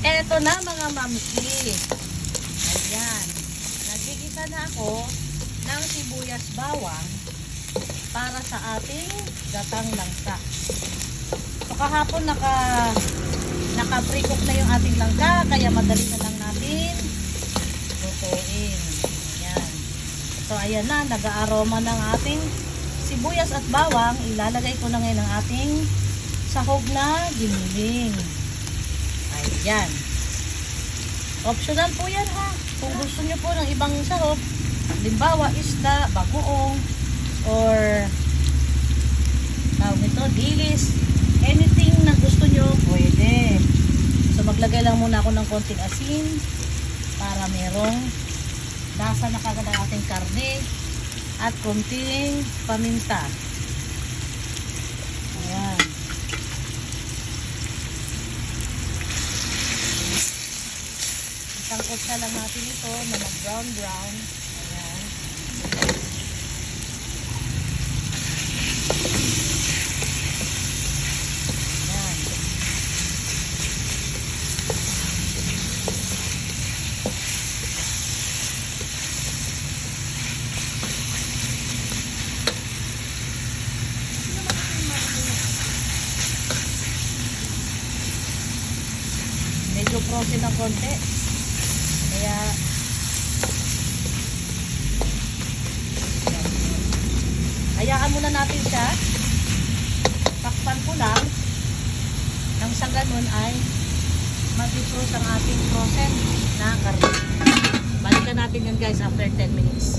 Eto na mga mamsi. Ayan. Nagigisa na ako ng sibuyas bawang para sa ating gatang langka. So kahapon naka-pre-cook na yung ating langka, kaya madali na lang natin lutuin. Ayan. So ayan na, nag-aaroma ng ating sibuyas at bawang. Ilalagay ko na ngayon ang ating sahog na giniling. Ayan. Optional po yan ha. Kung gusto nyo po ng ibang sahog, halimbawa isda, bagoong, or tawag ito, dilis, anything na gusto nyo, pwede. So maglagay lang muna ako ng konting asin para merong lasa na kagad ang ating karne at konting paminta. Ayan. Isangkot na lang natin ito na mag-brown brown. Ayan. Ayan. Medyo frozen ng konti. Kaya hayaan muna natin siya. Takpan ko lang nang sa ganun ay mag-defrost ang ating frozen na karne. Balikan natin yun guys after 10 minutes.